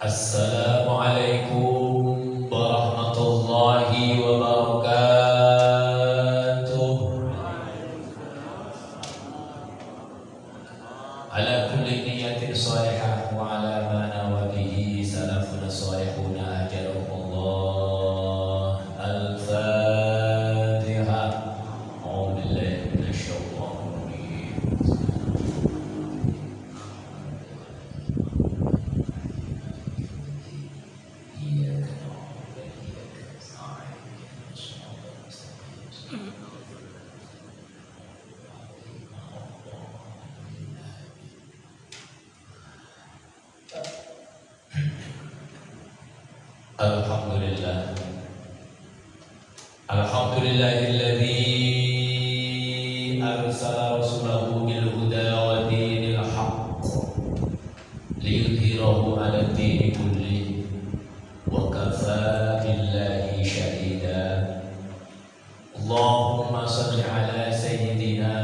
Assalamualaikum warahmatullahi wabarakatuh. Ala kulli niyatin salihah wa ala ma nawa bihi salafuna salihuna ajarahumullah. Al-Fatiha. A'udzu billahi minasyaitonir rajim. Alhamdulillah. Alhamdulillahilladzi arsala rasulahu bil huda wa dinil haqq liyudhhirahu 'ala dini kulli wa kafaa billahi shahida. Allahumma shalli 'ala sayyidina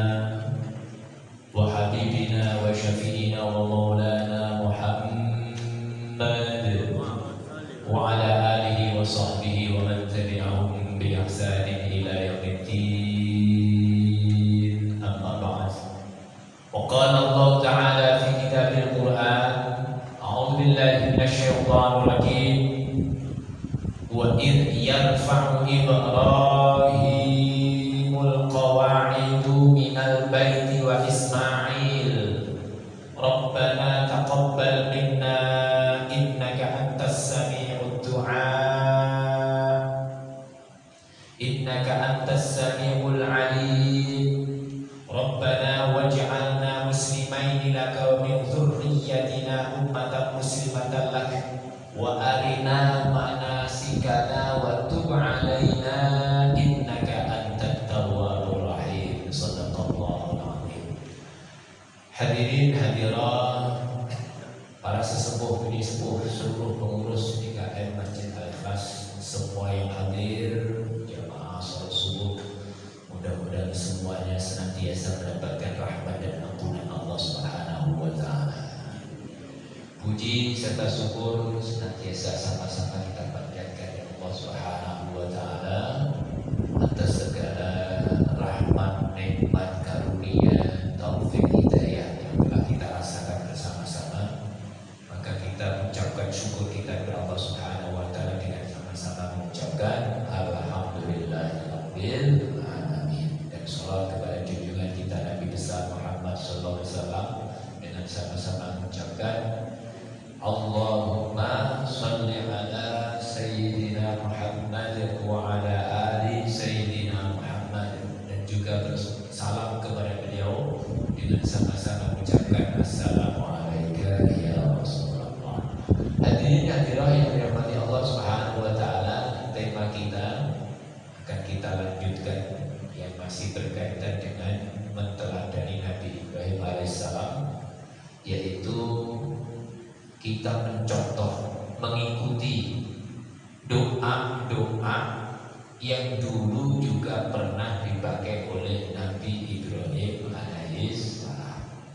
wa habibina wa syafi'ina wa maulana Muhammad wa ala alihi wa sahbihi wa man tabi'ahum bi ihsanin ila yaumiddin. Amma ba'd. Wa qala Allah ta'ala fi kitabil Qur'an, a'udzu billahi minasy syaithanir rajim. Wa idh yarfa'u Ibrahimul qawa'idu minal baiti wa Ismail Rabbana taqabbal minna innaka antas sami'ud du'a innaka antas sami'ul 'alim Rabbana waj'alna muslimaini laka wa min dhurriyyatina ummatan muslimatan lak wa arina manasikana wa tub 'alaina innaka antat tawwabur rahim. Shadaqallahul 'azim. Hadirin hadirat, para sesepuh, bini sepuh, seluruh pengurus IKM Masjid Al-Ikhlas, semua yang hadir, jamaah salat subuh, mudah-mudahan semuanya senantiasa mendapatkan rahmat dan ampunan Allah Subhanahu wa Ta'ala. Puji serta syukur senantiasa sama-sama kita panjatkan kepada Allah Subhanahu wa Ta'ala atas segala rahmat, nikmat, karunia, taufik, hidayah yang telah kita rasakan bersama-sama. Maka kita mengucapkan syukur kita kepada Allah Subhanahu wa Ta'ala dengan sama-sama mengucapkan alhamdulillahirabbil alamin, dan salawat kepada junjungan kita Nabi besar Muhammad sallallahu alaihi wasallam dengan sama-sama mengucapkan Allahumma shalli ala sayyidina Muhammad wa ala ali sayyidina Muhammad, dan juga bersalam kepada beliau dengan sama-sama mengucapkan assalamualaikum ya Rasulullah. Hadirin hadirat yang dirahmati Allah Subhanahu wa Ta'ala, tema kita akan kita lanjutkan yang masih berkaitan dengan menteladani Nabi Ibrahim alaihissalam, yaitu kita mencontoh, mengikuti doa-doa yang dulu juga pernah dipakai oleh Nabi Ibrahim alaihissalam.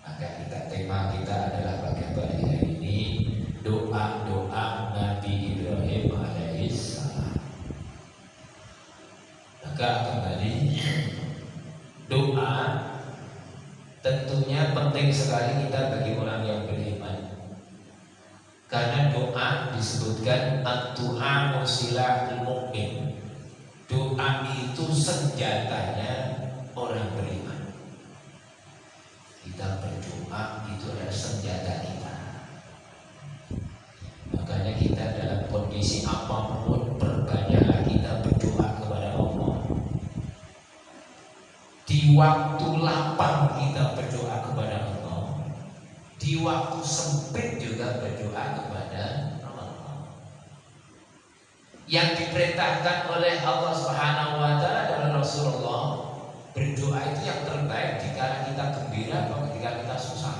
Maka tema kita adalah pada hari ini doa-doa Nabi Ibrahim alaihissalam. Maka kembali, doa tentunya penting sekali kita bagi orang yang beriman. Karena doa disebutkan ad-du'a silahul mu'min. Doa itu senjatanya orang beriman. Kita berdoa itu adalah senjata kita. Makanya kita dalam kondisi apapun, perbanyaklah kita berdoa kepada Allah. Di waktu lapang kita berdoa kepada Allah, di waktu sempit juga berdoa kepada Allah. Yang diperintahkan oleh Allah Subhanahu wa Ta'ala dan Rasulullah, berdoa itu yang terbaik jika kita gembira atau ketika kita susah.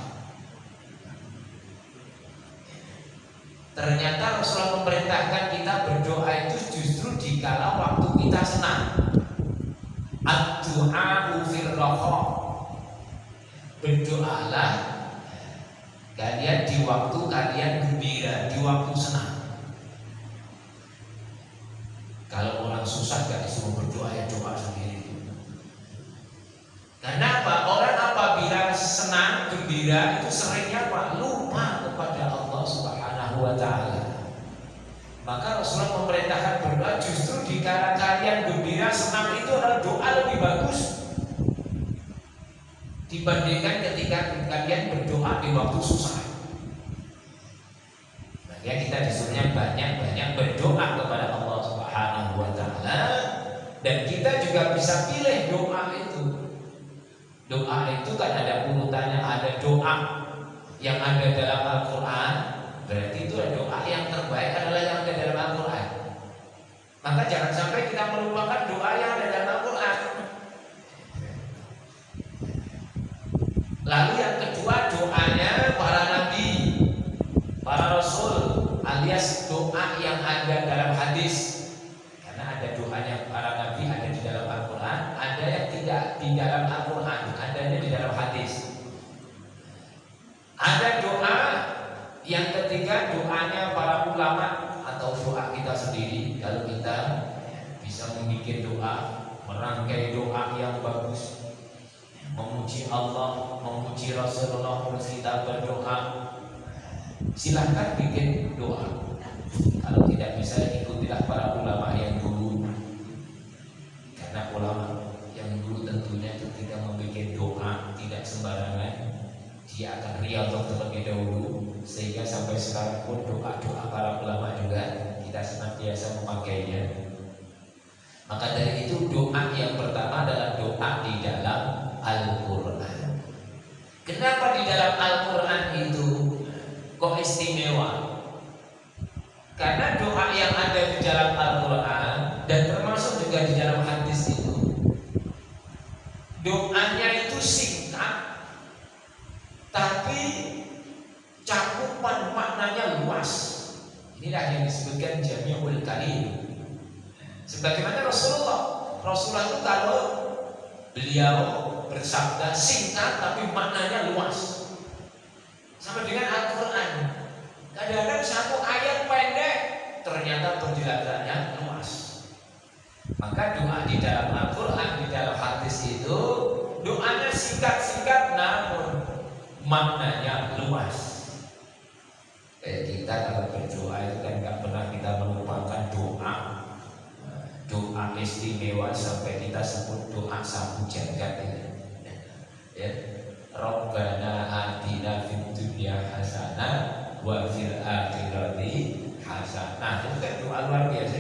Ternyata Rasulullah memerintahkan kita berdoa itu justru dikala waktu kita senang. Ad-du'a fir raha. Berdoalah Kalian di waktu kalian gembira, di waktu senang. Kalau orang susah gak disuruh berdoa, ya coba sendiri. Karena apa? Orang apabila senang, gembira itu seringnya apa? Lupa kepada Allah Subhanahu wa Ta'ala. Maka Rasulullah memerintahkan berdoa. Justru di kala kalian gembira, senang itu adalah doa lebih bagus dibandingkan ketika kalian berdoa di waktu susah. Makanya kita disuruhnya banyak-banyak berdoa kepada Allah Subhanahu wa Ta'ala. Dan kita juga bisa pilih doa itu. Doa itu kan ada urutannya, ada doa yang ada dalam Al-Quran. Berarti itu doa yang terbaik adalah yang ada dalam Al-Quran. Maka jangan sampai kita melupakan doa yang ada dalam Al-Quran. Lalu yang kedua, doanya para nabi, para rasul, alias doa yang ada dalam hadis. Karena ada doanya para nabi ada di dalam Al-Quran, ada yang tidak di dalam Al-Quran, adanya di dalam hadis. Ada doa yang ketiga, doanya para ulama atau doa kita sendiri. Kalau kita bisa membuat doa, merangkai doa yang bagus, memuji Allah, memuji Rasulullah, terus kita berdoa, silahkan bikin doa. Kalau tidak bisa, ikutilah para ulama yang dulu. Karena ulama yang dulu tentunya ketika membuat doa tidak sembarangan, dia akan riyadhah terlebih dahulu, sehingga sampai sekarang pun doa-doa para ulama juga kita senantiasa memakainya. Maka dari itu doa yang pertama adalah doa di dalam Al-Quran. Kenapa di dalam Al-Quran itu kok istimewa? Karena doa yang ada di dalam Al-Quran dan termasuk juga di dalam hadis itu, doanya itu singkat, tapi cakupan maknanya luas. Inilah yang disebutkan Jami'ul Kalim. Sebagaimana Rasulullah itu kalau beliau bersabda singkat tapi maknanya luas. Sama dengan Al-Quran. Kadang-kadang satu ayat pendek ternyata penjelasannya luas. Maka doa di dalam Al-Quran, di dalam hadis itu doanya singkat-singkat namun maknanya luas. Kayak kita kalau berdoa itu kan gak pernah kita melupakan doa. Doa istimewa sampai kita sebut doa sapu jagat ya. Rabbana atina fid dunya hasanah wa fil akhirati hasanah. Itu kan doa luar biasa.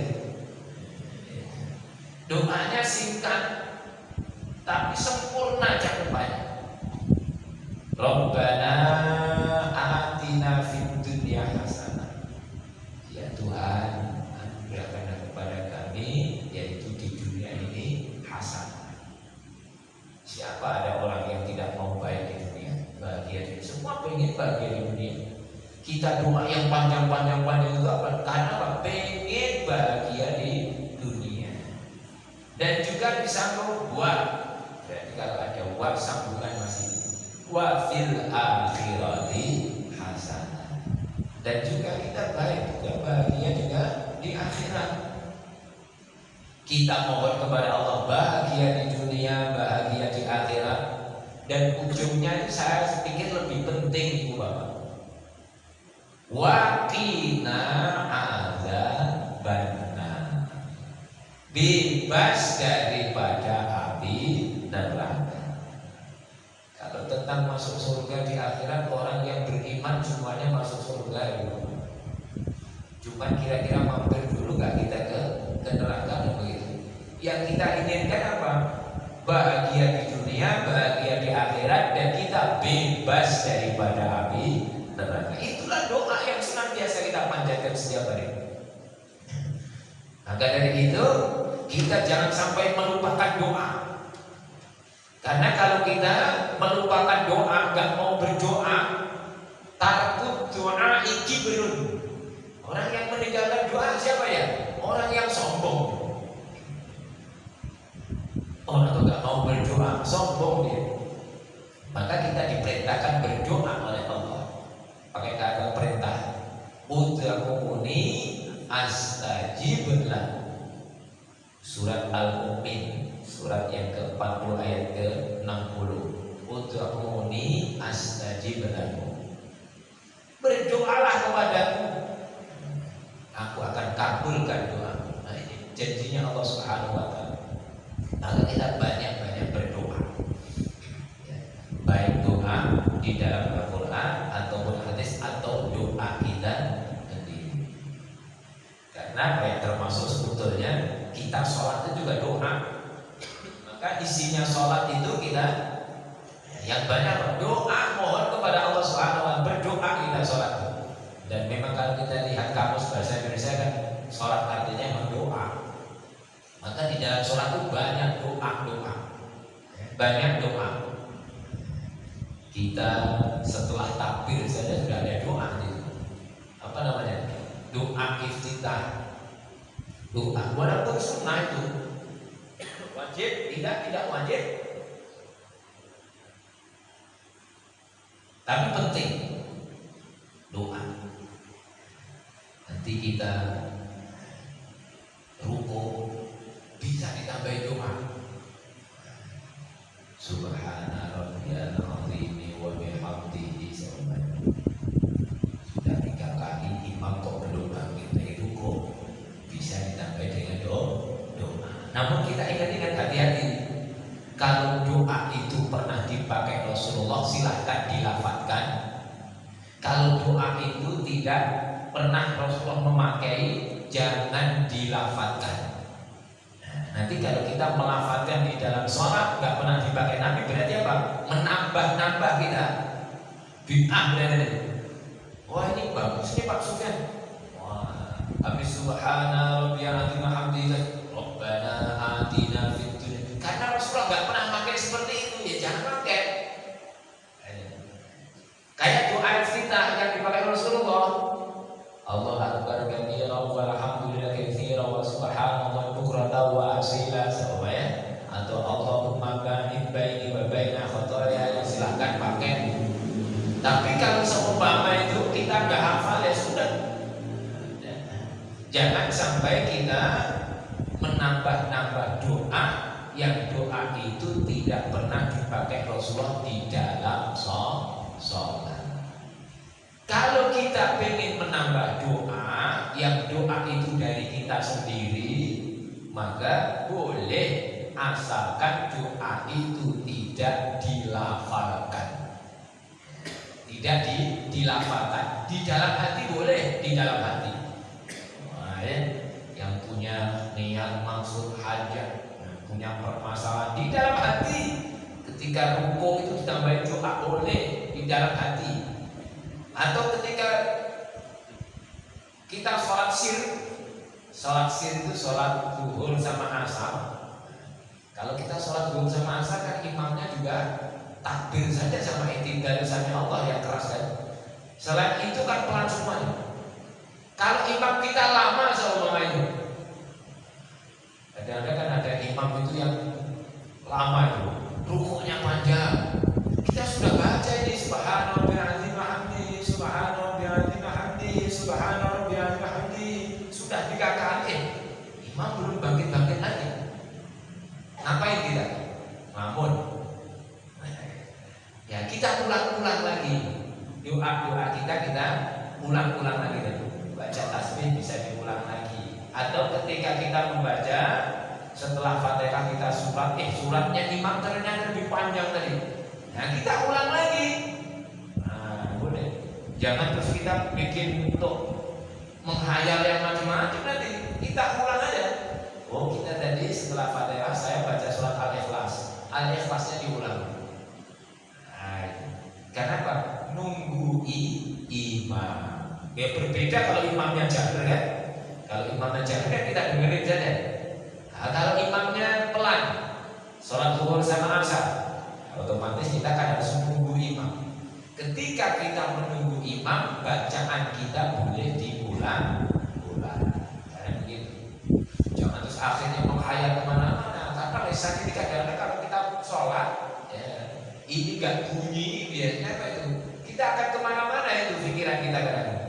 Doanya singkat tapi sempurna cakupannya. Rabbana atina fid dunya hasanah. Ya Tuhan, berikanlah kepada kami yaitu di dunia ini hasanah. Siapa ada orang yang tidak mau baik di dunia, bahagia di dunia? Semua pengen bahagia di dunia. Kita doa yang panjang-panjang itu apa? Karena apa? Pengen bahagia di dunia. Dan juga disambung wa. Berarti kalau ada wa sambungan masih wa fil akhirati hasanah. Dan juga kita baik juga bahagia juga di akhirat. Kita mohon kepada Allah bahagia di dunia, bahagia di akhirat. Dan ujungnya itu saya pikir lebih penting Ibu Bapak. Waqina adzabannar. Bebas daripada api neraka. Kalau tentang masuk surga di akhirat, orang yang beriman semuanya masuk surga. Cuma kira-kira mampir dulu gak kita ke neraka begitu. Yang kita inginkan apa? Bahagia di dunia, bahagia di akhirat, dan kita bebas daripada api neraka. Itulah doa yang senantiasa kita panjatkan setiap hari. Maka dari itu kita jangan sampai melupakan doa. Karena kalau kita melupakan doa, nggak mau berdoa, takut doa ikibrun. Orang yang meninggalkan doa siapa ya? Orang yang sombong. Orang itu nggak mau berdoa, sombong dia. Maka kita diperintahkan berdoa oleh Allah. astajiblah. Surat Al-Mu'min, surat yang ke-40 ayat ke-60. Ud'uni astajib lakum. Berdoalah kepadaku, aku akan kabulkan doamu. Nah, ini janjinya Allah Subhanahu wa taala. Maka kita banyak-banyak berdoa. Ya, baik doa di dalam Al-Qur'an ataupun hadis atau doa kita sendiri. Karena yang termasuk sebetulnya kita sholat itu juga doa. Maka isinya sholat itu kita yang banyak doa, mohon kepada Allah Subhanahu wa taala, berdoa kita sholat. Dan memang kalau kita lihat kamus bahasa Indonesia kan sholat artinya memang doa. Maka di dalam sholat itu banyak doa, banyak doa. Kita setelah takbir saja sudah ada doa gitu. Apa namanya? Doa iftitah. Doa walaupun sunnah itu wajib, tidak wajib, tapi penting doa. Nanti kita ruku bisa ditambahin doa. Subhana rabbiyal azim wa bihamdihi subhana. Sudah 3 kali imam kok belum bangkit dari ruku, bisa ditambah dengan doa. Namun kita ingat-ingat, hati-hati. Kalau doa itu pernah dipakai Rasulullah, silahkan dilafadzkan. Kalau doa itu tidak pernah Rasulullah memakai, jangan dilafadzkan. Nanti kalau kita melafadzkan di dalam sholat nggak pernah dipakai Nabi, berarti apa? Menambah-nambah kita. Bid'ah berarti. Wah, ini bagus nih Pak Sufyan. Wah, habis subhana rabbiyal azim wa hamdihi rabbana atina fid dunya. Karena Rasulullah nggak pernah pakai seperti itu, ya jangan pakai. Kayak doa iftitah yang dipakai Rasulullah. Allah akbar katsiran walhamdulillah katsiran wa subhanallah bukratan wa asila, sama ya. Atau Allahumma ba'id baini wa baina khotoya, silahkan pakai. Tapi kalau seumpama itu kita nggak hafal, ya sudah. Jangan sampai kita menambah-nambah doa yang doa itu tidak pernah dipakai Rasulullah di dalam sholat. Kalau kita ingin menambah doa yang doa itu dari kita sendiri, maka boleh, asalkan doa itu tidak dilafalkan. Tidak dilafalkan. Di dalam hati boleh, di dalam hati. Nah, yang punya niat maksud hajat, punya permasalahan di dalam hati, ketika rukuk itu ditambahin doa boleh di dalam hati. Atau ketika kita sholat sir itu sholat zuhur sama asar. Kalau kita sholat zuhur sama asar kan imamnya juga takbir saja sama i'tidal sami Allah yang keras kan. Selain itu kan pelan semuanya. Kalau imam kita lama sama itu, kadang-kadang kan ada imam itu yang lama itu, rukuknya panjang. Kita sudah baca ini subhana rabbil azim wa hamdi, subhana rabbil azim wa hamdi, subhana rabbil azim wa hamdi. Sudah 3 kali, imam belum bangkit-bangkit lagi. Ngapain kita? Ngelamun. Ya kita ulang-ulang lagi doa-doa kita ulang-ulang lagi. Baca tasbih bisa diulang lagi. Atau ketika kita membaca setelah Fatihah kita suratnya imam ternyata lebih panjang tadi. Nah kita ulang lagi. Nah boleh. Jangan terus kita bikin untuk menghayal yang macam-macam nanti. Kita ulang aja. Oh kita tadi setelah Fatihah saya baca surat Al-Ikhlas. Al-Ikhlasnya diulang. Nah, karena apa? Nunggu imam. Ya berbeda kalau imamnya jahar kan. Kalau imamnya jahar kan kita dengerin saja. Nah, kalau imamnya pelan, sholat zuhur sama asar, otomatis kita kan harus menunggu imam. Ketika kita menunggu imam, bacaan kita boleh diulang-ulang. Karena begitu. Jangan terus akhirnya menghayal kemana-mana. Karena lisan ini kadang-kadang kalau kita sholat, ya, ini gak bunyi, biasanya apa itu? Kita akan kemana-mana itu pikiran kita kadang.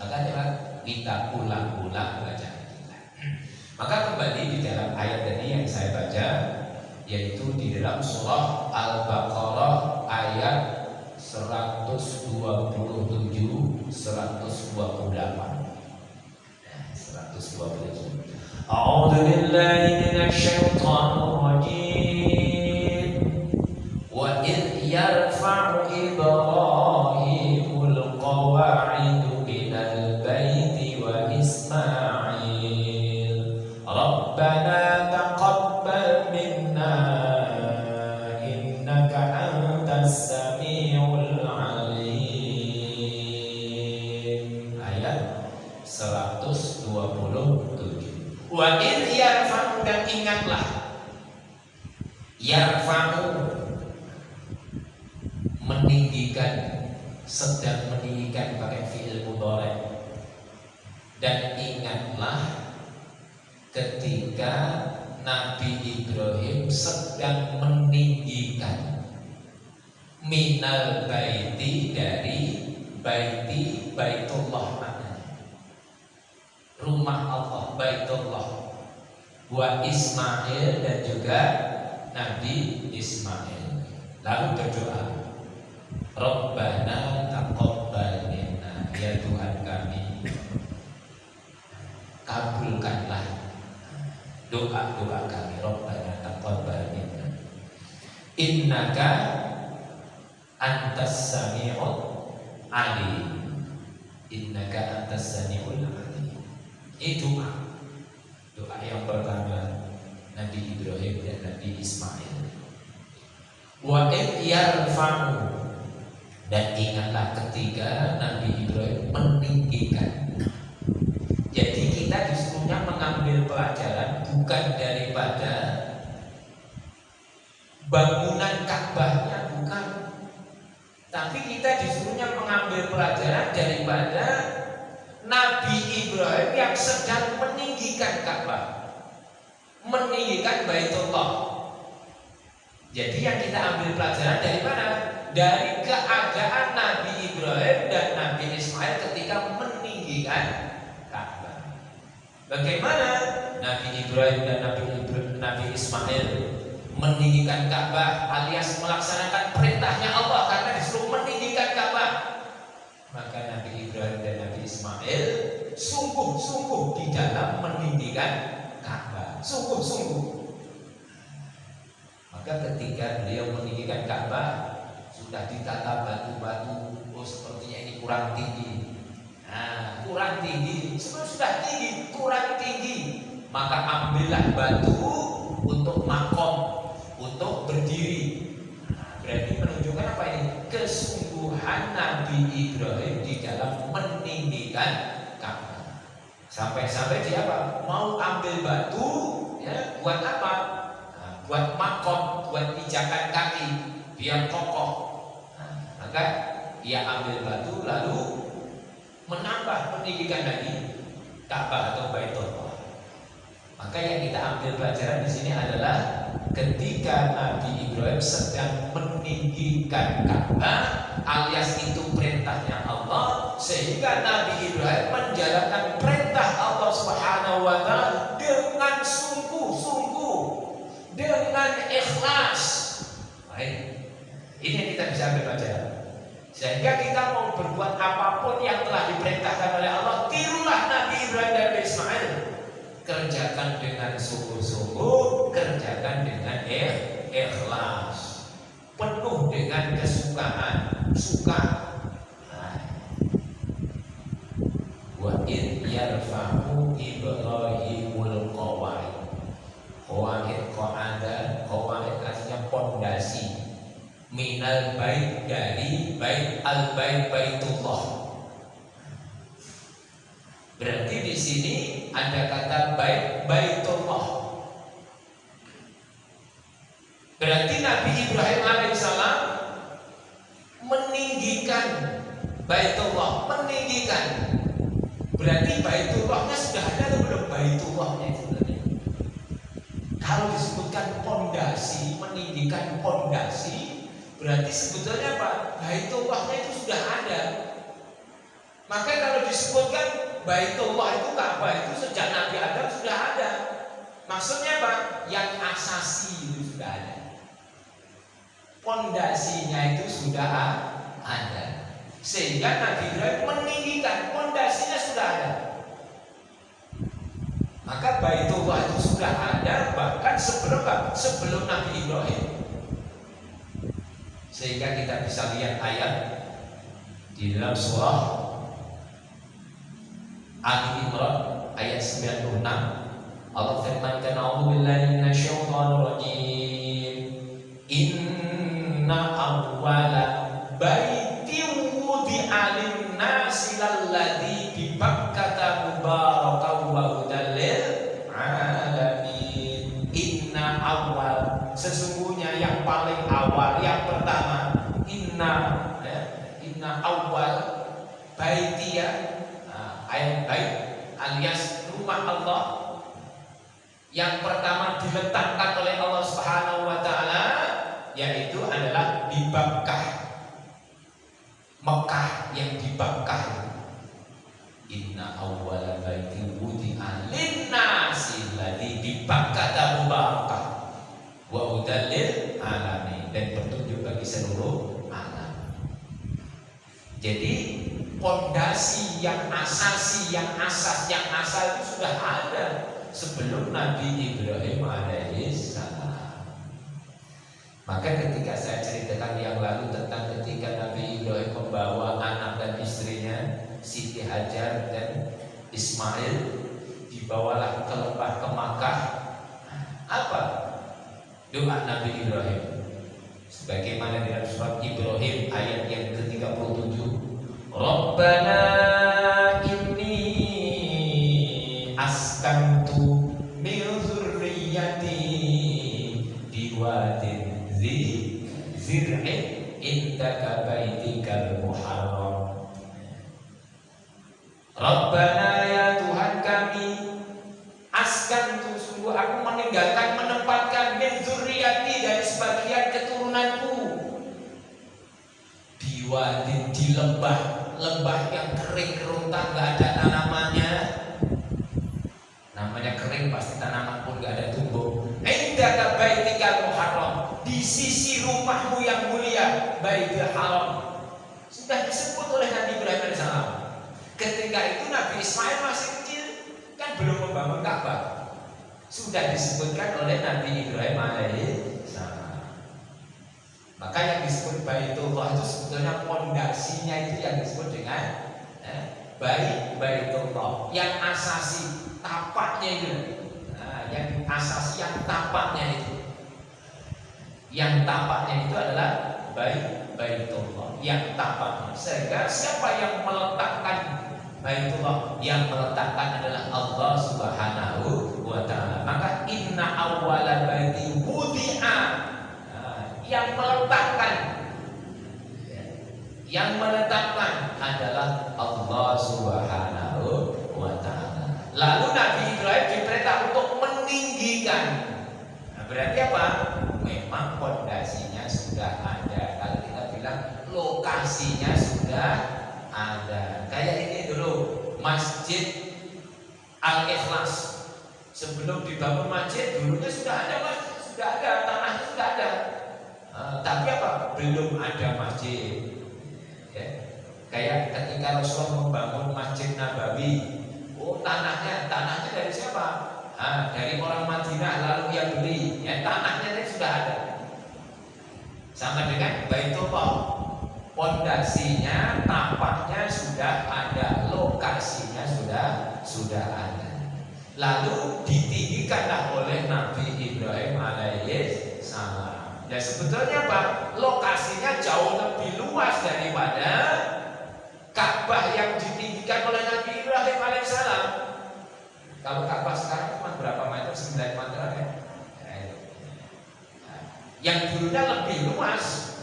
Makanya kita ulang-ulang bacaan kita. Maka kembali di dalam ayat tadi yang saya baca, yaitu di dalam surah Al-Baqarah ayat 127 128. 127. A'udzu billahi minasyaitonir rajim. Wa idh yarfa'u Ibrahimul qawa'idu minal baiti wa Ismail. Rabbana taqabbal minna innaka antas samiul alim. Ayat 127. Wa in yarfa'u, dan ingatlah, yarfa'u meninggikan, sedang meninggikan pakai fi'il mudhari'. Dan ingatlah ketika Nabi Ibrahim sedang meninggikan minal baiti, dari baiti, baitullah maknanya rumah Allah, baitullah, wa Ismail, dan juga Nabi Ismail. Lalu berdoa, Rabbana taqabbal minna, ya Tuhan kami, kabulkanlah doa-doa kami. Rabbana taqabbal minna innaka antas sami'ul alim. Innaka antas sami'ul alim. Ini doa yang pertama Nabi Ibrahim dan Nabi Ismail. Wa id yarfa'u, dan ingatlah ketika Nabi Ibrahim meninggikan. Jadi kita disuruhnya mengambil pelajaran bukan daripada bangunan Ka'bahnya, bukan, tapi kita disuruhnya mengambil pelajaran daripada Nabi Ibrahim yang sedang meninggikan Ka'bah, meninggikan Baitullah. Jadi yang kita ambil pelajaran dari mana? Dari keadaan Nabi Ibrahim dan Nabi Ismail ketika meninggikan Ka'bah. Bagaimana Nabi Ibrahim dan Nabi Ismail meninggikan Ka'bah alias melaksanakan perintahnya Allah karena disuruh meninggikan Ka'bah? Maka Nabi Ibrahim dan Nabi Ismail sungguh-sungguh di dalam meninggikan Ka'bah, sungguh-sungguh. Maka ketika beliau meninggikan Ka'bah, sudah ditata batu-batu, oh sepertinya ini kurang tinggi. Nah, kurang tinggi, sudah tinggi, kurang tinggi. Maka ambillah batu untuk makom, untuk berdiri. Berarti menunjukkan apa ini? Kesungguhan Nabi Ibrahim di dalam meninggikan Ka'bah. Sampai-sampai dia apa? Mau ambil batu, ya, buat apa? Nah, buat makom, buat pijakan kaki, biar kokoh. Nah, maka dia ambil batu lalu menambah peninggikan lagi Ka'bah atau Baitullah. Maka yang kita ambil pelajaran di sini adalah ketika Nabi Ibrahim sedang meninggikan Ka'bah, alias itu perintahnya Allah, sehingga Nabi Ibrahim menjalankan perintah Allah Subhanahu wa taala dengan sungguh-sungguh, dengan ikhlas. Baik. Ini yang kita bisa ambil pelajaran. Sehingga kita mau berbuat apapun yang telah diperintahkan oleh Allah, tirulah Nabi Ibrahim dan Nabi Ismail. Kerjakan dengan sungguh-sungguh, kerjakan dengan ikhlas, penuh dengan kesukaan, suka. Wa id yarfa'u Ibrahimul qawaid. Qawaid artinya pondasi. Minal bait, dari bait, al bait, baitullah. Berarti di sini ada kata bait, baitullah. Berarti Nabi Ibrahim alaihissalam meninggikan baitullah, meninggikan. Berarti baitullahnya sudah ada atau belum? Baitullahnya itu sebenarnya. Kalau disebutkan pondasi, meninggikan pondasi, berarti sebetulnya apa? Baitullahnya itu sudah ada. Maka kalau disebutkan Baitullah itu Ka'bah itu sejak Nabi Adam sudah ada. Maksudnya apa? Yang asasi itu sudah ada. Pondasinya itu sudah ada. Sehingga Nabi Ibrahim meninggikan pondasinya sudah ada. Maka Baitullah itu sudah ada bahkan sebelum Nabi Ibrahim. Sehingga kita bisa lihat ayat di dalam surah Ali Imran ayat 96. Allah firmankan, "A'udzubillahi minasyaitonir rajim. Inna awwala baitin wudi'a lin-nasi lalladzi bi Bakkata mubarakan wa hudan lil alamin." Inna awal, sesungguhnya yang paling awal, yang pertama, inna awal baitiyah, ayat bait alias rumah Allah yang pertama diletakkan oleh Allah Subhanahu wa taala, yaitu adalah di Bakkah, Mekah, yang di Bakkah. Inna awwala baitin wudi'a lin-nasi alladzi bi Bakkata mubarakan wa hudan lil alamin, dan petunjuk bagi seluruh alam. Jadi pondasi yang asasi, yang asas itu sudah ada sebelum Nabi Ibrahim alaihissalam. Maka ketika saya ceritakan yang lalu tentang ketika Nabi Ibrahim membawa anak dan istrinya Siti Hajar dan Ismail, dibawalah ke lembah ke Makkah. Apa doa Nabi Ibrahim? Sebagaimana dalam surat Ibrahim ayat yang ke-37, Rabbana inni askantu min dzurriyyati biwadin zir'in indaka baitikal muharram. Rabbana, ya Tuhan kami, askantu, sungguh aku menempatkan min dzurriyyati, dari sebagian keturunanku, biwadin, di lembah yang kering kerontang, nggak ada tanamannya. Namanya kering pasti tanaman pun nggak ada tumbuh. Indaka baitikal muharram, di sisi rumahmu yang mulia, Baitul Haram. Sudah disebut oleh Nabi Ibrahim alaihissalam. Ketika itu Nabi Ismail masih kecil, kan belum membangun Ka'bah. Sudah disebutkan oleh Nabi Ibrahim alaihissalam. Maka yang disebut Baitullah itu sebetulnya pondasinya itu yang disebut dengan Baitullah, yang asasi tapaknya itu. Yang asasi, yang tapaknya itu. Yang tapaknya itu adalah Baitullah, yang tapaknya. Sehingga siapa yang meletakkan Baitullah, yang meletakkan adalah Allah Subhanahu wa ta'ala. Maka inna awwala baiti wudi'a, yang meletakkan adalah Allah Subhanahu wa ta'ala. Lalu Nabi Ibrahim diperintah untuk meninggikan. Nah, berarti apa? Memang pondasinya sudah ada. Kalau kita bilang lokasinya sudah ada. Kayak ini dulu, Masjid Al-Ikhlas. Sebelum dibangun masjid, dulunya sudah ada masjid, sudah ada, tanahnya sudah ada. Tapi apa? Belum ada masjid. Ya. Kayak ketika Rasulullah membangun Masjid Nabawi, tanahnya dari siapa? Dari orang Madinah, lalu ia beli. Ya, tanahnya itu sudah ada. Sama dengan Baitullah, pondasinya, tapaknya sudah ada, lokasinya sudah ada. Lalu ditinggikanlah oleh Nabi Ibrahim alaihissalam. Ya, sebetulnya apa? Lokasinya jauh lebih luas daripada Ka'bah yang ditinggikan oleh Nabi Ibrahim alaihissalam. Kalau Ka'bah sekarang cuma berapa meter? 9 meter ya. Yang dulunya lebih luas.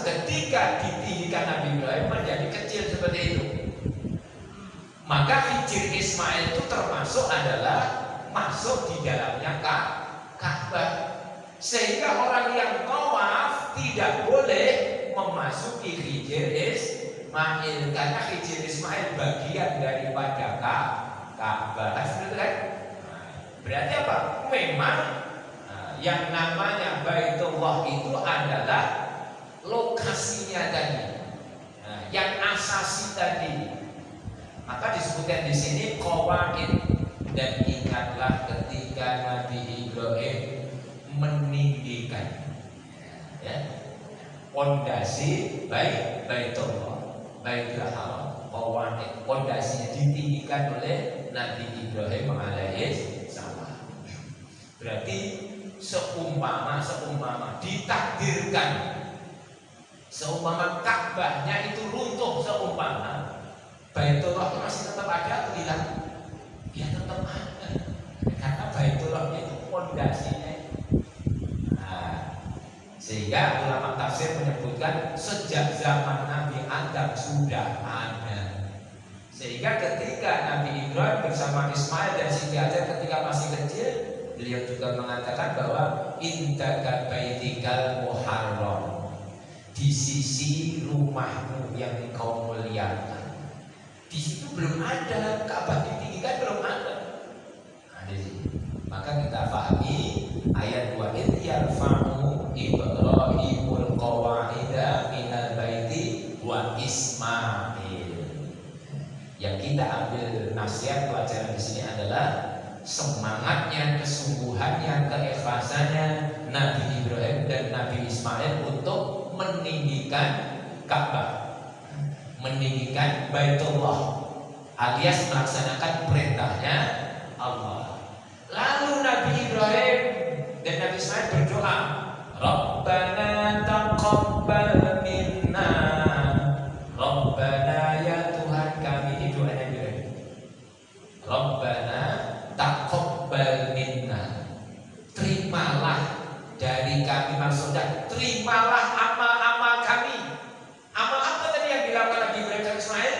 Ketika ditinggikan Nabi Ibrahim menjadi kecil seperti itu. Maka Hijr Ismail itu termasuk adalah masuk di dalamnya Ka'bah. Sehingga orang yang tawaf tidak boleh memasuki Hijr Ismail, karena Hijr Ismail bagian daripada Ka'bah. Seperti itu kan? Berarti apa? Memang yang namanya Baitullah itu adalah lokasinya tadi, yang asasi tadi. Maka disebutkan di sini qawaid. Dan ingatlah ketika Nabi Ibrahim meninggikan pondasi Baitullah, Baitul Haram, pondasinya ditinggikan oleh Nabi Ibrahim alaihissalam. Berarti seumpama ditakdirkan, seumpama Ka'bahnya itu runtuh, seumpama Baitullah masih tetap ada atau tidak? Ya tetap ada, karena Baitullah itu pondasinya. Sehingga ulama tafsir menyebutkan sejak zaman Nabi Adam sudah ada. Sehingga ketika Nabi Ibrahim bersama Ismail dan Siti Hajar ketika masih kecil, beliau juga mengatakan bahwa indaka baitikal muharram, di sisi rumahmu yang engkau muliakan. Di situ belum ada Ka'bah ditinggikan, belum ada. Di sini. Maka kita pahami ayat 2 itu yarfa'u Ibrahimul qawa'ida minal baiti wa Ismail. Yang kita ambil nasihat pelajaran di sini adalah semangatnya, kesungguhannya, keikhlasannya Nabi Ibrahim dan Nabi Ismail untuk meninggikan Ka'bah, meninggikan Baitullah, alias melaksanakan perintahnya Allah. Lalu Nabi Ibrahim dan Nabi Ismail berdoa, Rabbana taqabbal minna, Rabbana ya Tuhan kami. Ini doanya Ibrahim, Rabbana taqabbal minna, terimalah dari kami, maksudnya terimalah amal-amal kami. Amal apa tadi yang dilakukan Nabi Ibrahim dan Ismail?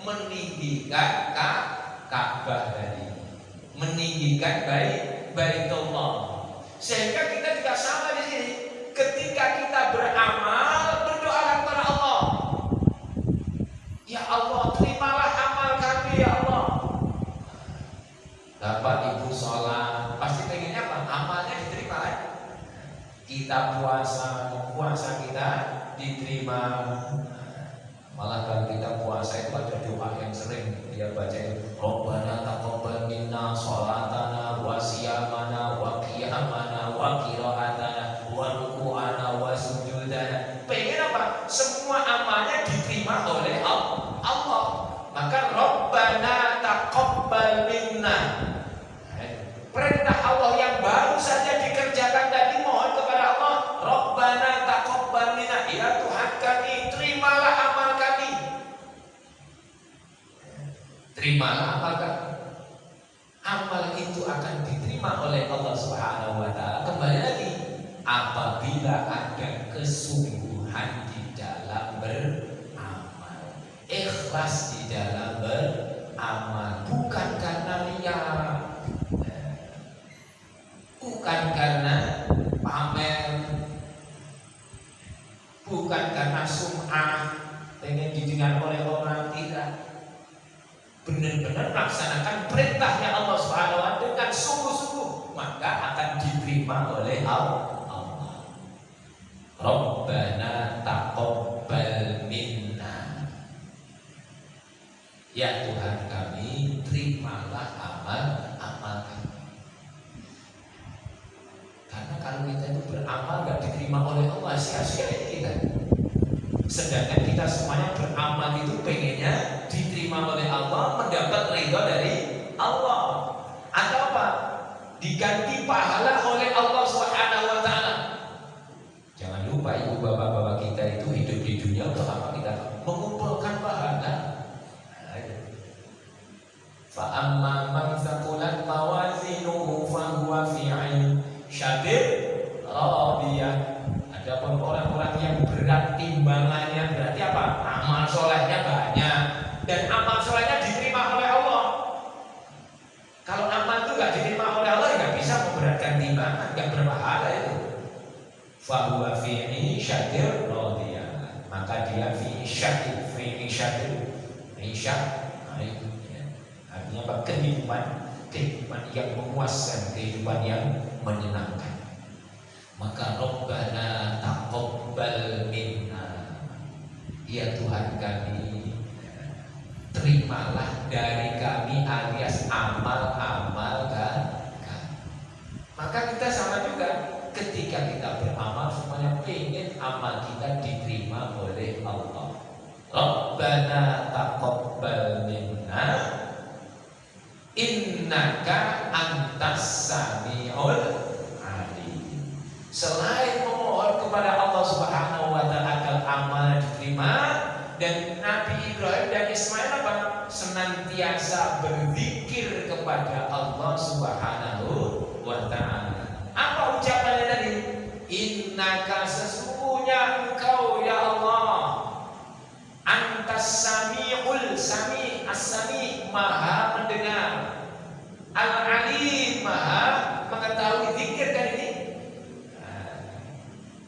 Meninggikan Ka'bah tadi, meninggikan Baitullah. Sehingga kita juga sama di sini. Ketika kita beramal, berdoalah kepada Allah. Ya Allah, terimalah amal kami ya Allah. Bapak ibu sholat, pasti pengennya apa? Amalnya diterima kan? Kita puasa kita diterima. Malah kalau kita puasa itu ada doa yang sering dia baca itu, Rabbana taqabbal minna sholatana wa siyamana wa qiyamana wa qiraatana wa ruku'ana wa sujudana. Pengen apa? Semua amalnya diterima oleh Allah. Maka Rabbana taqabbal minna, perintah Allah yang baru saja dikerjakan tadi, mohon kepada Allah, Rabbana taqabbal minna, ya Tuhan kami, terimalah amal kami. Terimalah amal kami. Amal itu akan diterima oleh Allah Subhanahu wa taala. Kembali lagi, apabila ada kesungguhan di dalam beramal, ikhlas di dalam beramal, bukan karena riya, bukan karena pamer, bukan karena sum'ah, pengen didengar oleh orang, tidak. Benar-benar melaksanakan perintahnya Allah Subhanahu wa taala dengan sungguh-sungguh, maka akan diterima oleh Allah. Rabbana taqabbal minna, ya Tuhan kami, terimalah amal kami. Karena kalau kita itu beramal gak diterima oleh Allah, sia-sia kita. Sedangkan kita semuanya beramal itu pengennya diterima oleh Allah, mendapat ridho dari Allah, atau apa? Diganti pahala oleh Allah Subhanahu wa taala. Jangan lupa ibu bapak-bapak kita itu hidup di dunia untuk apa? Kita mengumpulkan pahala. Fa amma man thaqulat mawazinuhu fa huwa fi 'ishatin radiyah. Adapun orang-orang yang berat timbangannya, berarti apa? Amal solehnya banyak dan amal solehnya diterima oleh Allah. Kalau amal itu gak diterima oleh Allah, gak bisa memberatkan timbangan, gak berpahala itu. Fahuwa fi 'ishatin radiyah. maka dia fi isyatin, isya, artinya apa? Kehidupan yang memuaskan, kehidupan yang menyenangkan. Maka Rabbana taqabbal minna, ya Tuhan kami, terimalah dari kami alias amal-amal kami. Maka kita sama juga, ketika kita beramal semuanya ingin amal kita diterima oleh Allah. Rabbana taqabbal minna innaka antas samiul alim. Selain memohon kepada Allah Subhanahu wa taala agar amal diterima, dan Nabi Ibrahim dan Ismail apa? Senantiasa berzikir kepada Allah Subhanahu wa ta'ala. Apa ucapannya tadi? Innaka, sesungguhnya engkau ya Allah, antas sami'ul sami, as-sami, maha mendengar, al-alim, maha mengetahui. Zikir kan ini.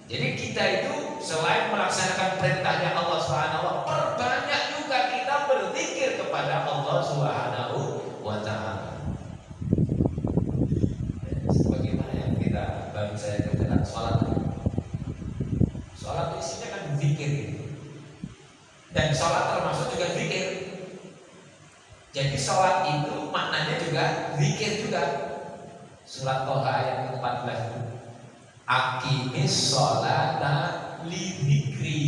Jadi kita itu selain melaksanakan perintahnya Allah Subhanahu wa ta'ala, perbanyak juga kita berzikir kepada Allah Subhanahu wa ta'ala. Sebagaimana yang kita baru saya katakan, sholat isinya kan zikir gitu. Dan sholat termasuk juga zikir. Jadi sholat itu maknanya juga zikir juga. Surat Toha ayat 14, aqimis sholata li dzikri,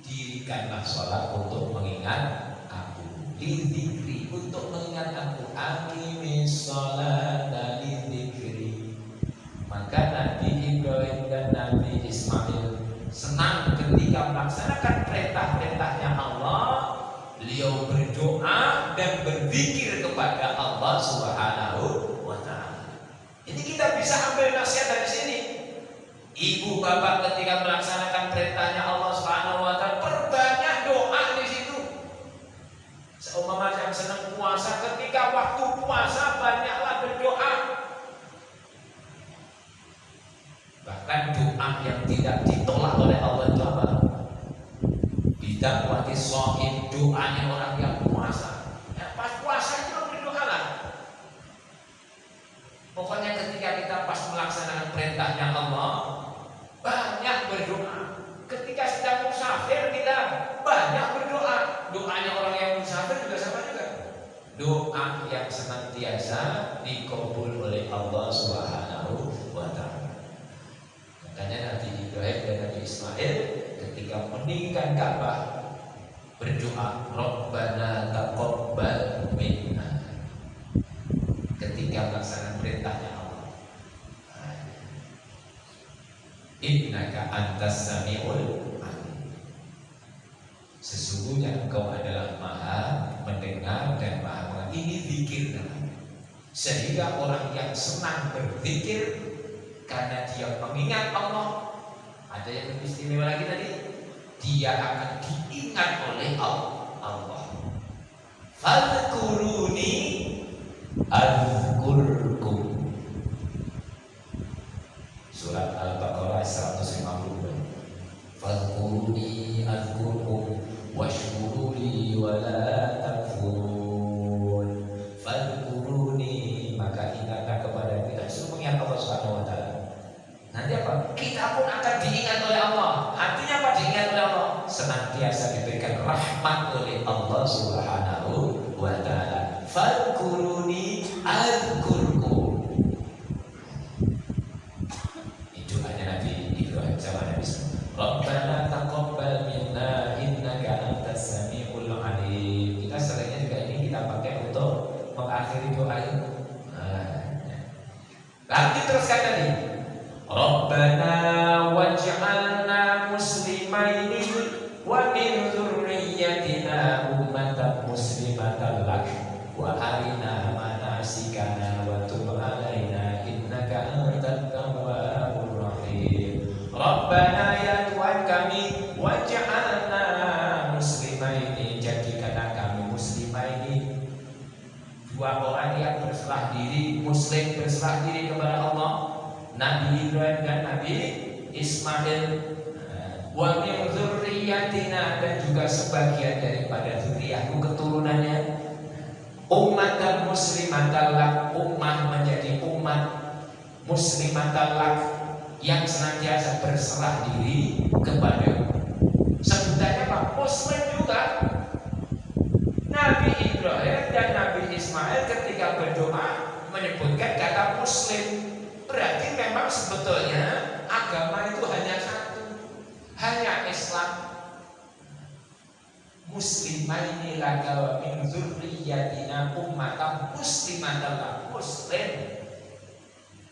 dirikanlah sholat untuk mengingat aku, li dzikri, untuk mengingat aku, aqimis sholata li dzikri. Maka Nabi Ibrahim dan Nabi Ismail senang ketika melaksanakan perintah-perintahnya Allah. Beliau berdoa dan berzikir kepada Allah Subhanahu wa ta'ala. Ini kita bisa ambil nasihat dari sini. Ibu bapak ketika melaksanakan perintahnya Allah Subhanahu wa ta'ala, perbanyak doa di situ. Seumpama yang senang puasa, ketika waktu puasa banyaklah berdoa. Bahkan doa yang tidak ditolak oleh Allah itu apa? Bidakwati shahid, doanya orang yang puasa. Ya, pas puasa itu berdoa lah. Pokoknya ketika kita pas melaksanakan perintahnya Allah, banyak berdoa. Ketika sedang musafir kita banyak berdoa. Doanya orang yang musafir juga sama juga. Doa yang senantiasa dikabul oleh Allah Subhanahu wa ta'ala. Makanya Nabi Ibrahim dan Nabi Ismail ketika meninggikan Ka'bah berdoa, Rabbana taqabbal minna, ketika melaksanakan perintahnya Allah. Innaka antas sami'ul alim, sesungguhnya engkau adalah maha mendengar dan maha mengerti. Ini zikir namanya. Sehingga orang yang senang berzikir karena dia mengingat Allah, ada yang lebih istimewa lagi tadi, dia akan diingat oleh Allah. Fadhkuruni adzkurkum. Surat Al-Baqarah 150. Fadhkuruni adzkurkum washkuruli wa la takfurun. Fadhkuruni, maka ingatlah kepada kita. Suruh mengingat Allah Subhanahu wa ta'ala. Nanti apa? Kita pun akan diingat oleh Allah. Artinya apa diingat oleh Allah? Senantiasa diberikan rahmat oleh Allah Subhanahu wa ta'ala. Fadhkuruni adzkurkum. Itu hanya Nabi Ibrahim sama Nabi Ismail. Rabbana taqabbal minna innaka antas samiul alim. Kita seringnya juga ini kita pakai untuk mengakhiri doa ini. Nanti teruskan tadi, Rabbana waj'alna muslimaini wa min dzurriyyatina ummatan muslimatan lak wa arina manasikana wa tub alaina innaka antat tawwabur rahim. Rabbana, ya Tuhan kami, waj'alna muslimaini, jadikanlah kami muslimaini, dua orang yang berserah diri, muslim berserah diri kepada Allah, Nabi Ibrahim dan Nabi Ismail. wa min dzurriyyatina, dan juga sebagian daripada zuriatku keturunannya, ummatan muslimatan lak, ummah menjadi umat muslimatan lak yang senantiasa berserah diri kepada. Sebutannya Pak Muslim juga. Nabi Ibrahim dan Nabi Ismail ketika berdoa menyebutkan kata Muslim. Berarti memang sebetulnya agama itu hanya satu, hanya Islam. Muslimaini laka wa min dzurriyyatina ummatan muslimatan lak. Muslim,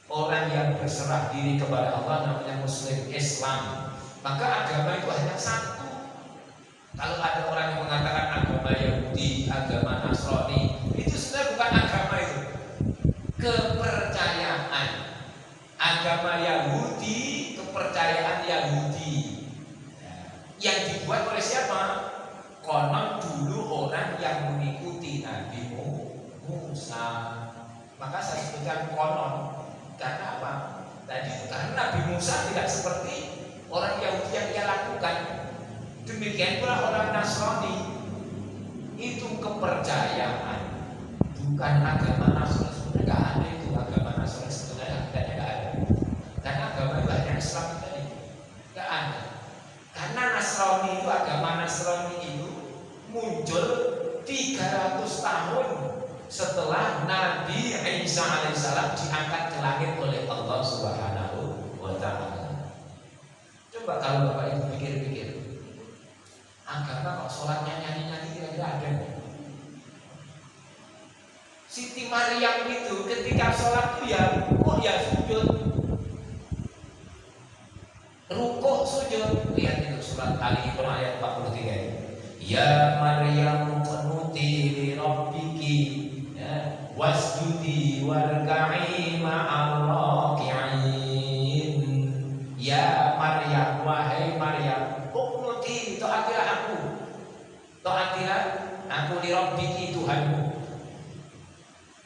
orang yang berserah diri kepada Allah namanya Muslim, Islam. Maka agama itu hanya satu. Kalau ada orang yang mengatakan agama Yahudi, agama Nasrani, itu sebenarnya bukan agama, itu kepercayaan. Agama Yahudi, kepercayaan Yahudi yang dibuat oleh siapa? Konon dulu orang yang mengikuti Nabi Musa. Maka saya sebutkan konon karena apa? Tadi karena Nabi Musa tidak seperti orang Yahudi yang ia lakukan. Demikian pula orang Nasrani, itu kepercayaan, bukan agama Nasrani. Sebenarnya nggak ada itu agama Nasrani, sebenarnya nggak ada. Karena agama itu hanya Islam tadi, nggak ada. Karena Nasrani itu, agama Nasrani itu muncul 300 tahun setelah Nabi Isa alaihissalam diangkat ke langit oleh Allah Subhanahu wa Ta'ala. Coba kalau Bapak Ibu pikir-pikir, agama kok sholatnya nyanyi-nyanyi kira-kira ada nggak? Siti Maryam itu ketika sholat itu ya sujud, rukuk sujud. Lihat itu surat Ali Imran ayat 43. Ya Maryam qunuti li rabbiki wasjudi warka'i ma'al raki'in. Ya Maryam, wahai Maryam, qunuti, taatilah aku, taatilah aku li rabbiki, Tuhanmu.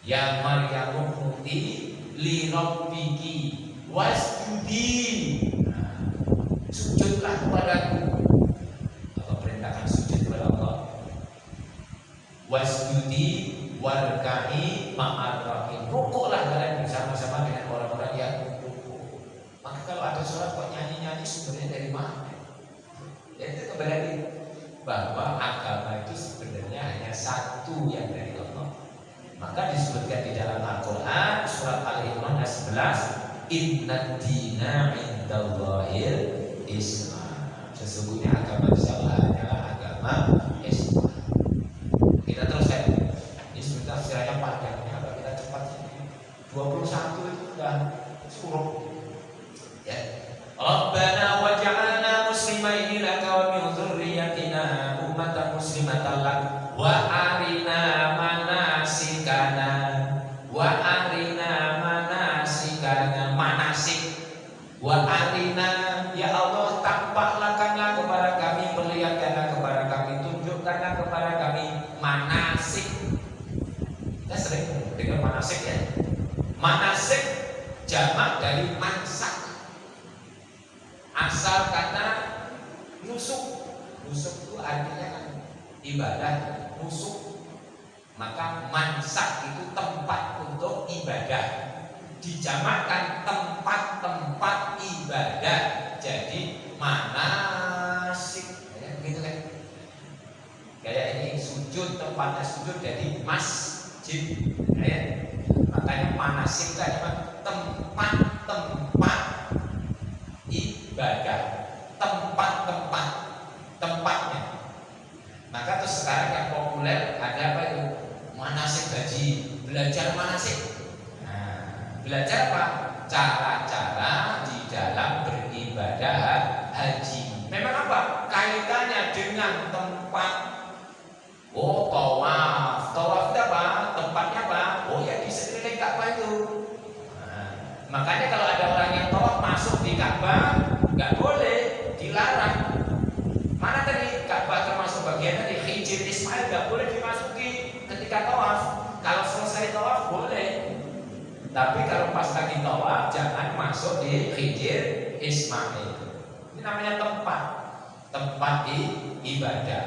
Ya Maryam qunuti li rabbiki wasjudi, sujudlah kepadaku. Allah perintahkan sujud kepada Allah. Wasjudi warka'i ma'al raki'in, rukuklah kalian bersama-sama dengan orang-orang yang rukuk. Maka kalau ada sholat kok nyanyi-nyanyi, sebenarnya dari mana? Ya itu kembali bahwa agama itu sebenarnya hanya satu, yang dari Allah. Maka disebutkan di dalam Al-Quran surat Al-Imran ayat 11, Inna dina indallahil Islam. Sesungguhnya agama di sana adalah agama Islam. Kita teruskan. Ini sebentar istilahnya panjangnya, agak kita cepat. 21 itu sudah suruh. Ya. Rabbana waj'alna muslimaini laka wa min dzurriyyatina ummatan muslimatan lak wa arina manasikana manasik wa arina, ya Allah tampakkanlah kepada kami, perlihatkanlah kepada kami, tunjukkanlah kepada kami manasik. Kita sering dengar manasik ya. Manasik jamak dari mansak, asal kata nusuk. Nusuk itu artinya kan ibadah, nusuk. Maka mansak itu tempat untuk ibadah, dijamakkan tempat-tempat ibadah, jadi manasik. Kayak begitu kan? Kayak ini sujud, tempatnya sujud jadi masjid. Makanya manasik itu adalah tempat-tempat ibadah, tempat-tempat tempatnya. Maka terus sekarang yang populer ada apa itu? Manasik haji, belajar manasik. Nah, belajar apa? Cara-cara di dalam beribadah haji. Memang apa? Kaitannya dengan tempat. Oh, tawaf. Tawaf itu apa? Tempatnya apa? Oh ya, di sekeliling Ka'bah itu. Nah, makanya kalau ada orang yang tawaf masuk di Ka'bah, nggak boleh, dilarang. Mana tadi Ka'bah termasuk bagian dari Hijr Ismail, nggak boleh dimasuki ketika tawaf. Kalau selesai tawaf boleh, tapi kalau pas lagi tawaf jangan masuk di Hijr Ismail. Ini namanya tempat. tempat ibadah.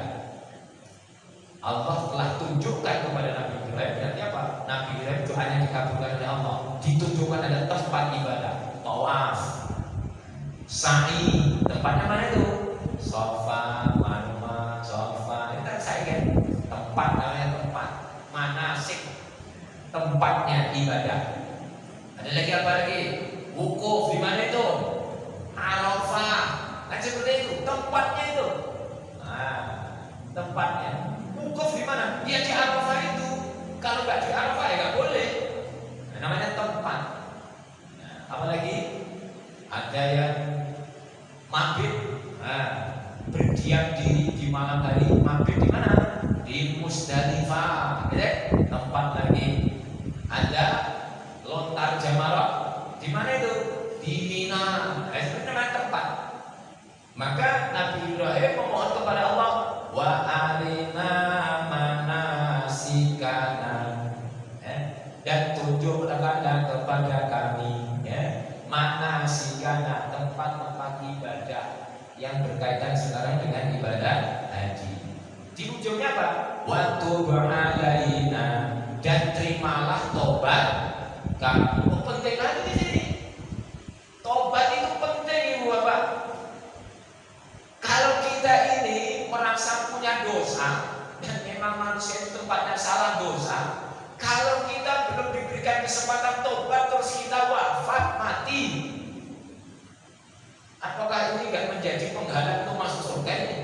Allah telah tunjukkan kepada Nabi Ibrahim. Berarti apa? Nabi Ibrahim doanya dikabulkan oleh Allah. Ditunjukkan ada tempat ibadah. Tawaf, sa'i, tempatnya mana itu? Sofa, Marwa, Sofa. Itu kan sa'i kan? Tempat namanya tempat. Manasik, tempatnya ibadah. Ada lagi apa lagi? Wukuf, di mana itu? Arafah. Kan seperti itu, tempatnya itu. Nah, tempatnya. Wukuf di mana? Ya di Arafah itu. Kalau nggak di Arafah ya nggak boleh. Nah, namanya tempat. Nah, apalagi ada yang mabit, berdiam diri di malam hari. Mabit di mana? Di Musdalifah. Tempat lagi. Ada lontar jamarah. Di mana itu? Di Mina. Itu namanya tempat. Maka Nabi Ibrahim memohon kepada Allah, wa arina manasikana, dan tunjukkanlah kepada kami manasikana, tempat-tempat ibadah yang berkaitan sekarang dengan ibadah haji. Di ujungnya apa? Wa tub alaina, dan terimalah tobat kami. Penting lagi di sini. Tobat itu penting, Ibu Bapak. Kalau kita ini merasa punya dosa, dan memang manusia itu tempatnya salah dosa, kalau kita belum diberikan kesempatan tobat terus kita wafat mati, apakah ini nggak menjadi penghalang untuk masuk surga ini?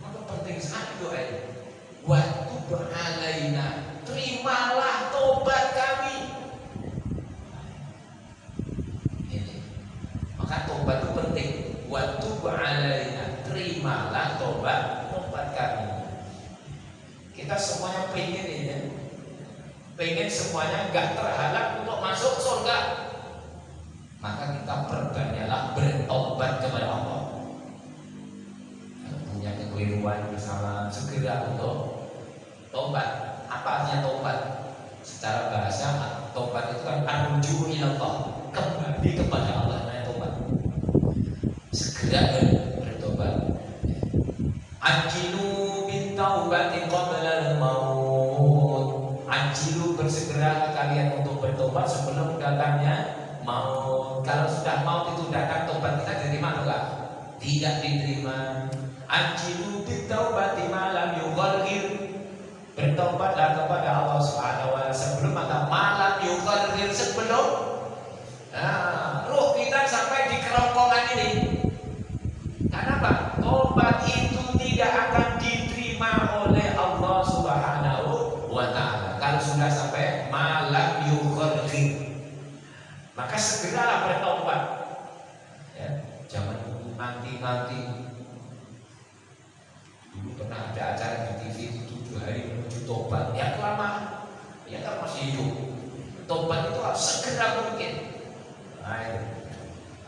Maka penting sekali doa ini. Waktu beralaina, terimalah tobat kami. Ini. Maka tobat itu penting. Waktu beralaina, terimalah tobat kami. Kita semuanya pengen ini, pengen semuanya nggak terhalang untuk masuk surga. Maka kita perbanyaklah bertobat kepada Allah. Kalau punya kekeliruan bersama, segera untuk tobat. Apa artinya tobat? Secara bahasa, tobat itu kan arju ilallah, kembali kepada Allah. Namanya tobat. Segera bertobat. Ajilu bitaubati qabla al-maut. Ajilu, bersegera kalian untuk bertobat sebelum datangnya maut. Kalau sudah maut itu datang, tobat kita diterima atau enggak? Tidak diterima. Ajilu bitaubati malam yughargir. Bertobatlah kepada Allah Subhanahu wa taala sebelum malam yughargir, sebelum ruh kita sampai di kerongkongan ini. Kenapa? Tobat itu tidak akan diterima oleh Allah Subhanahu wa ta'ala kalau sudah sampai malam yughargir. Maka segeralah bertobat. Ya, jangan nanti. Dulu pernah ada acara di TV itu 7 hari menuju tobat. Ya lama, ya kan masih hidup. Tobat itu harus segera mungkin. Nah, itu.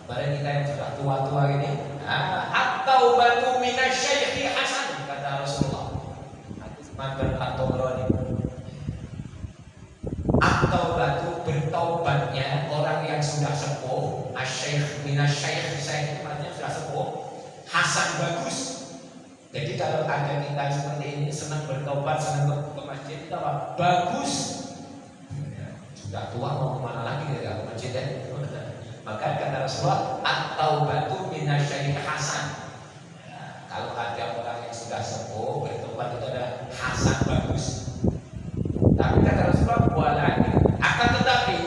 Apalagi kita yang sudah tua-tua ini, at-taubatu minasyaikhi hasan, kata Rasulullah. Hadis Imam At-Tabrani. At-taubatu, bertaubatnya orang yang sudah sepuh, asyaikh minasyaikh, syekh artinya sudah sepuh, hasan, bagus. Jadi kalau ada kita seperti ini senang bertobat, senang ke masjid, itu apa? Bagus. Sudah tua mau kemana lagi ya ke masjid ya? Maka kata Rasulullah, at-taubatu minasyaikh hasan. Ya, kalau ada orang yang sudah sepuh bertobat itu ada hasan, bagus. Tapi kata Rasulullah, walakin, akan tetapi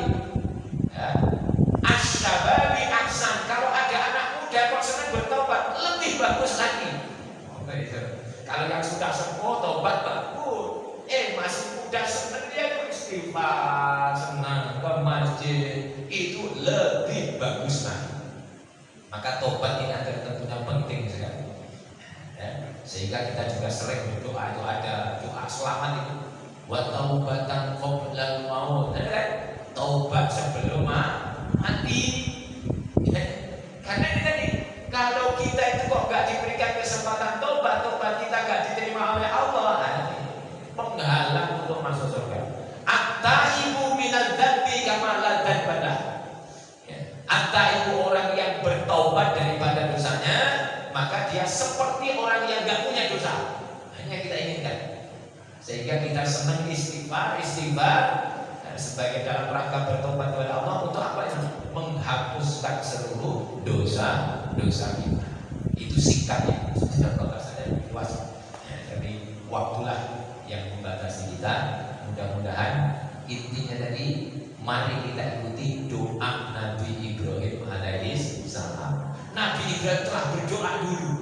asyababi ahsan. Kalau ada anak muda kok senang bertobat, lebih bagus lagi. Kalau yang sudah sepuh tobat bagus, masih muda senang dia istighfar, senang ke masjid, itu lebih bagus lagi. Maka tobat ini tentunya penting sekali. Ya, sehingga kita juga sering berdoa, itu ada doa selamat itu. Wa taubatan qabla al-maut. Taubat sebelum mati. Ya, karena ini tadi, kalau kita itu kok gak diberikan kesempatan tobat kita gak diterima oleh Allah, penghalang untuk masuk surga. At-taibu minadz-dzambi kama la dzanba lahu. At-taibu, orang yang bertaubat daripada dosanya, maka dia sehingga kita senang istighfar sebagai dalam rangka bertobat kepada Allah untuk apa? Menghapuskan seluruh dosa kita. Itu singkatnya, sudah batasannya luas. Jadi waktulah yang membatasi kita. Mudah-mudahan intinya tadi, mari kita ikuti doa Nabi Ibrahim alaihissalam. Nabi Ibrahim telah berdoa dulu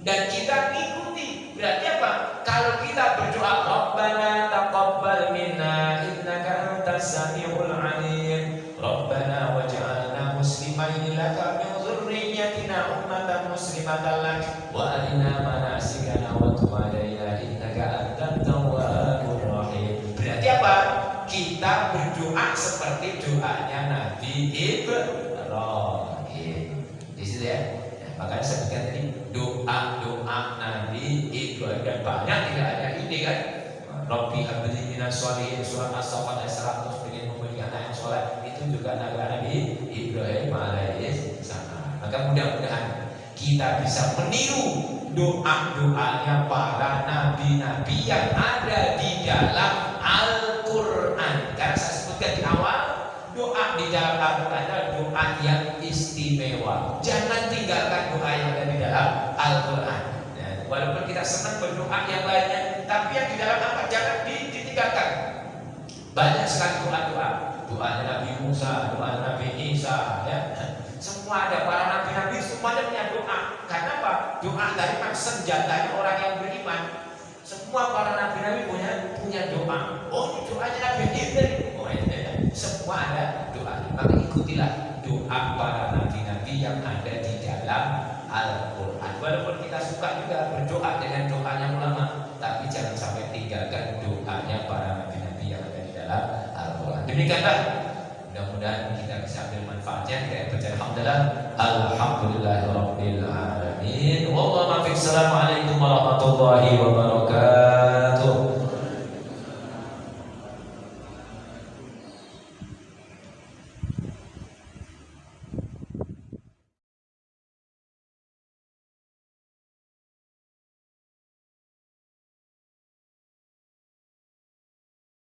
dan kita ikuti. Berarti apa? Kalau kita berdoa Rabbana taqabbal minna innaka antas samiul alim, Rabbana waj'alna muslimaini laka min dzurriyyatina ummatan muslimatan lak wa arina manasikana wa tub 'alaina innaka antat tawwabur rahim. Berarti apa? Kita berdoa seperti doanya Nabi Ibrahim. Di situ ya. Makanya saya sebutkan tadi doa Nabi Ibrahim, dan banyak, tidak hanya ini kan. Rabbi habli minas sholihin, surat As-Saffat ayat 100, ingin memberikan anak yang soleh, itu juga Nabi Ibrahim alaihissalam. Maka mudah-mudahan kita bisa meniru doa-doanya para nabi-nabi yang ada di dalam Al-Quran. Karena saya sebutkan di awal, doa di dalam Al-Quran adalah doa yang istimewa. Jangan tinggalkan doa yang ada di dalam Al-Quran. Ya, walaupun kita senang berdoa yang lainnya, tapi yang di dalam apa? Jangan ditinggalkan. Banyak sekali doa-doa. Doanya Nabi Musa, doa Nabi Isa, ya. Semua ada, para nabi-nabi semuanya punya doa. Karena apa? Doa dari senjatanya orang yang beriman. Semua para nabi-nabi punya doa. Oh, doanya Nabi Ibrahim. Oh, semua ada doa. Maka ikutilah doa para nabi-nabi yang ada di dalam Al-Quran. Walaupun kita suka juga berdoa dengan doanya ulama, tapi jangan sampai tinggalkan doanya para nabi-nabi yang ada di dalam Al-Quran. Demikianlah, mudah-mudahan kita bisa ambil manfaatnya. Kita baca alhamdulillah, alhamdulillahirabbil alamin. Wassalamualaikum warahmatullahi wabarakatuh.